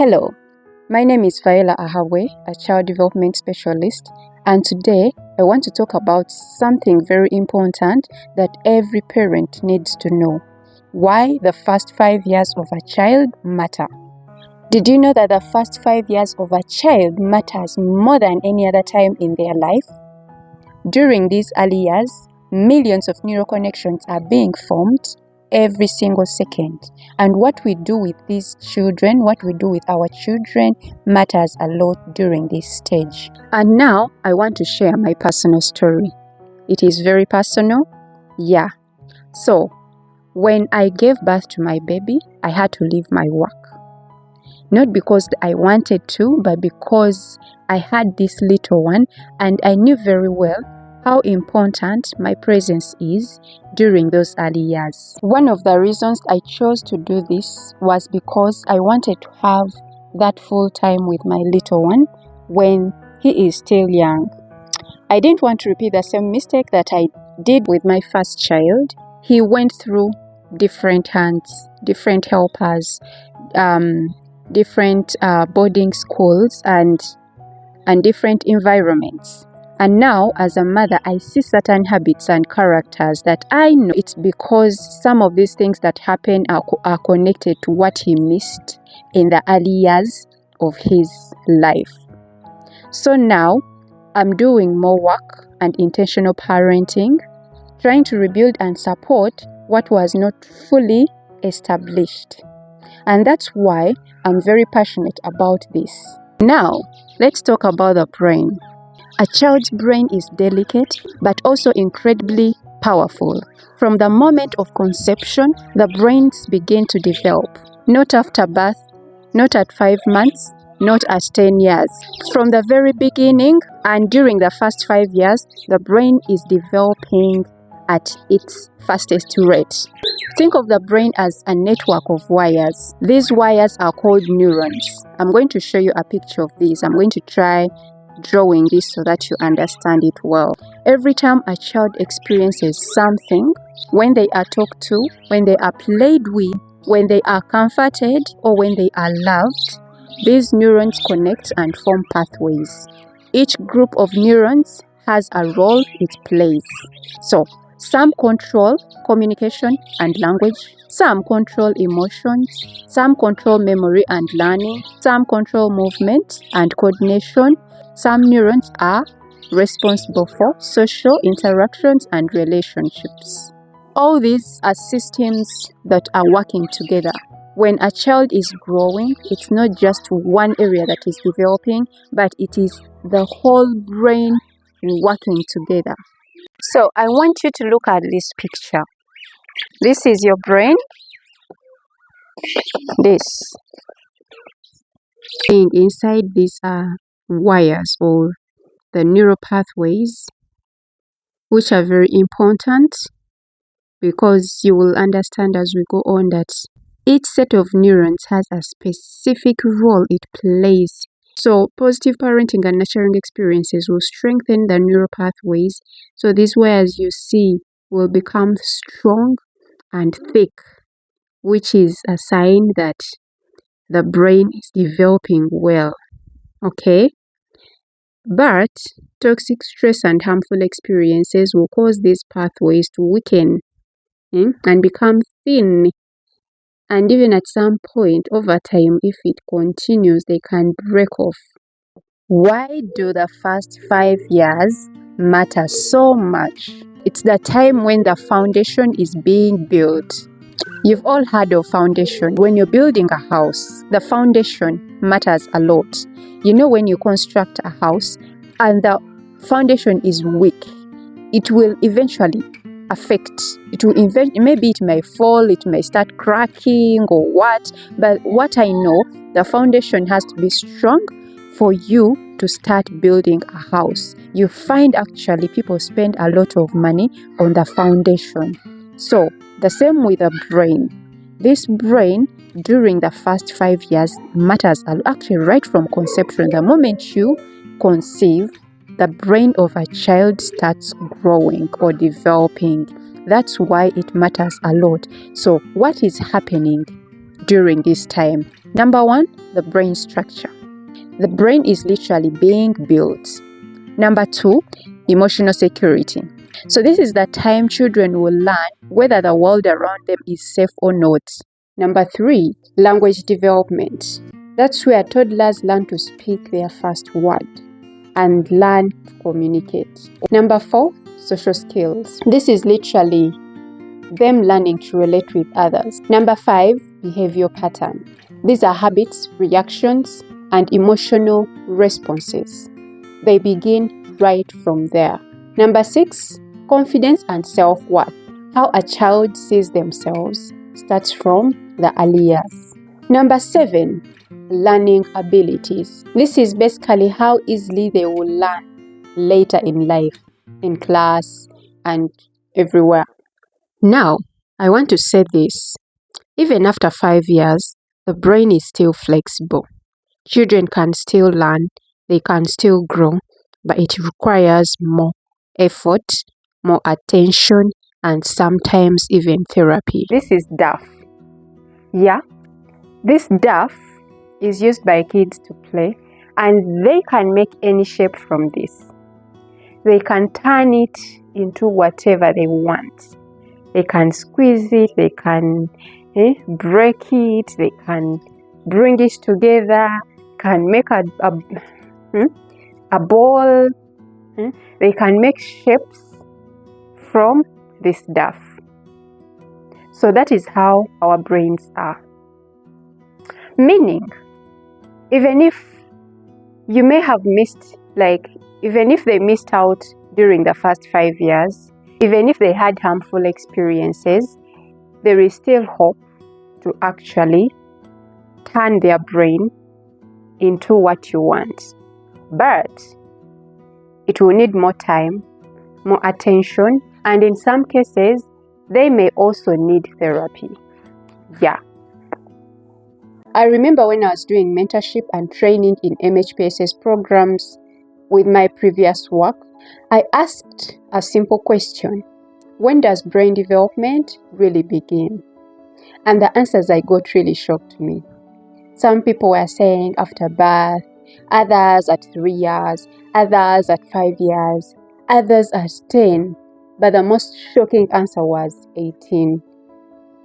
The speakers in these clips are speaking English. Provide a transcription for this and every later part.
Hello, my name is Faela Ahawe, a child development specialist, and today I want to talk about something very important that every parent needs to know: why the first 5 years of a child matter. Did you know that the first 5 years of a child matters more than any other time in their life? During these early years, millions of neural connections are being formed every single second, and what we do with these children, what we do with our children, matters a lot during this stage. And now I want to share my personal story. It is very personal. So when I gave birth to my baby, I had to leave my work. Not because I wanted to, but because I had this little one, and I knew very well how important my presence is during those early years. One of the reasons I chose to do this was because I wanted to have that full time with my little one when he is still young. I didn't want to repeat the same mistake that I did with my first child. He went through different hands, different helpers, different boarding schools and different environments. And now, as a mother, I see certain habits and characters that I know it's because some of these things that happen are connected to what he missed in the early years of his life. So now, I'm doing more work and intentional parenting, trying to rebuild and support what was not fully established. And that's why I'm very passionate about this. Now, let's talk about the brain. A child's brain is delicate, but also incredibly powerful. From the moment of conception, the brains begin to develop. Not after birth, not at 5 months, not at 10 years. From the very beginning and during the first 5 years, the brain is developing at its fastest rate. Think of the brain as a network of wires. These wires are called neurons. I'm going to show you a picture of this. I'm going to try drawing this so that you understand it well. Every time a child experiences something, when they are talked to, when they are played with, when they are comforted, or when they are loved, these neurons connect and form pathways. Each group of neurons has a role it plays. So, some control communication and language, some control emotions, some control memory and learning, some control movement and coordination. Some neurons are responsible for social interactions and relationships. All these are systems that are working together. When a child is growing, it's not just one area that is developing, but it is the whole brain working together. So I want you to look at this picture. This is your brain. Inside these are wires or the neural pathways, which are very important because you will understand as we go on that each set of neurons has a specific role it plays. So positive parenting and nurturing experiences will strengthen the neural pathways. So these wires you see will become strong and thick, which is a sign that the brain is developing well. Okay? But toxic stress and harmful experiences will cause these pathways to weaken and become thin. And even at some point over time, if it continues, they can break off. Why do the first 5 years matter so much? It's the time when the foundation is being built. You've all heard of foundation. When you're building a house, the foundation matters a lot. You know, when you construct a house and the foundation is weak, it will eventually affect. Maybe it may fall, it may start cracking or what. But what I know, the foundation has to be strong for you to start building a house. You find actually people spend a lot of money on the foundation. So the same with the brain. This brain during the first 5 years matters actually right from conception. The moment you conceive, the brain of a child starts growing or developing. That's why it matters a lot. So what is happening during this time? Number 1, the brain structure. The brain is literally being built. Number 2, emotional security. So this is the time children will learn whether the world around them is safe or not. Number 3, language development. That's where toddlers learn to speak their first word and learn to communicate. Number 4, social skills. This is literally them learning to relate with others. Number 5, behavior pattern. These are habits, reactions, and emotional responses. They begin right from there. Number 6, confidence and self-worth. How a child sees themselves starts from the early years. Number 7, learning abilities. This is basically how easily they will learn later in life, in class and everywhere. Now, I want to say this. Even after 5 years, the brain is still flexible. Children can still learn, they can still grow, but it requires more effort, more attention, and sometimes even therapy. This is DAF. Yeah, this DAF is used by kids to play, and they can make any shape from this. They can turn it into whatever they want. They can squeeze it, they can break it, they can bring it together, can make a ball. They can make shapes from this stuff. So that is how our brains are. Meaning, even if you may have missed, even if they missed out during the first 5 years, even if they had harmful experiences, there is still hope to actually turn their brain into what you want. But it will need more time, more attention, and in some cases, they may also need therapy. Yeah. I remember when I was doing mentorship and training in MHPSS programs with my previous work, I asked a simple question: when does brain development really begin? And the answers I got really shocked me. Some people were saying after birth, others at 3 years, others at 5 years, others at 10. But the most shocking answer was 18.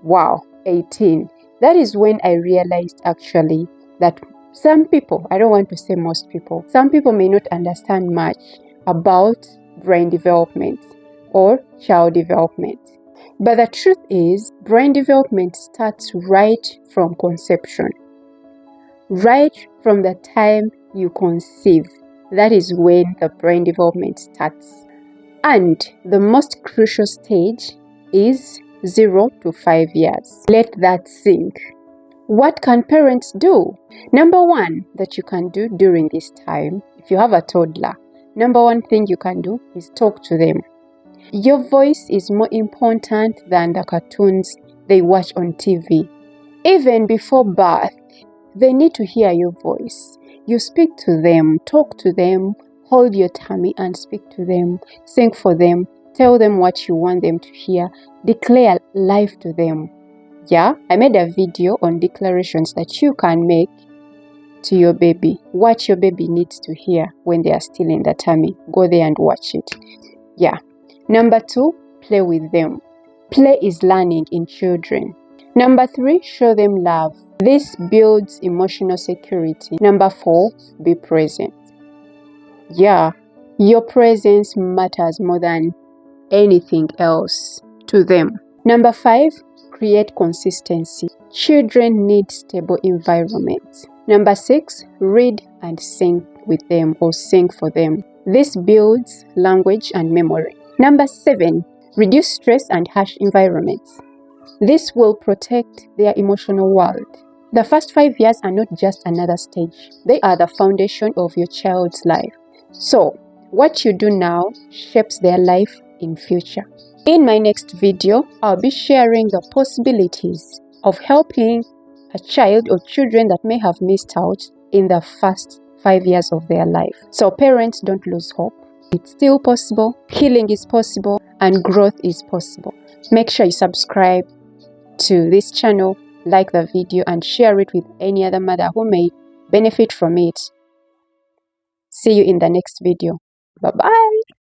Wow, 18. That is when I realized actually that some people, I don't want to say most people, some people may not understand much about brain development or child development. But the truth is, brain development starts right from conception. Right from the time you conceive, that is when the brain development starts. And the most crucial stage is 0 to 5 years. Let that sink. What can parents do? Number 1 that you can do during this time, if you have a toddler, number 1 thing you can do is talk to them. Your voice is more important than the cartoons they watch on TV. Even before birth, they need to hear your voice. You speak to them, talk to them, hold your tummy and speak to them, sing for them, tell them what you want them to hear, declare life to them. Yeah, I made a video on declarations that you can make to your baby, what your baby needs to hear when they are still in the tummy. Go there and watch it. Yeah. Number 2, play with them. Play is learning in children. Number 3, show them love. This builds emotional security. Number 4, be present. Yeah, your presence matters more than anything else to them. Number 5, create consistency. Children need stable environments. Number 6, read and sing with them or sing for them. This builds language and memory. Number 7, reduce stress and harsh environments. This will protect their emotional world. The first 5 years are not just another stage. They are the foundation of your child's life. So, what you do now shapes their life in future. In my next video, I'll be sharing the possibilities of helping a child or children that may have missed out in the first 5 years of their life. So parents, don't lose hope. It's still possible, healing is possible, and growth is possible. Make sure you subscribe to this channel like the video and share it with any other mother who may benefit from it. See you in the next video. Bye bye.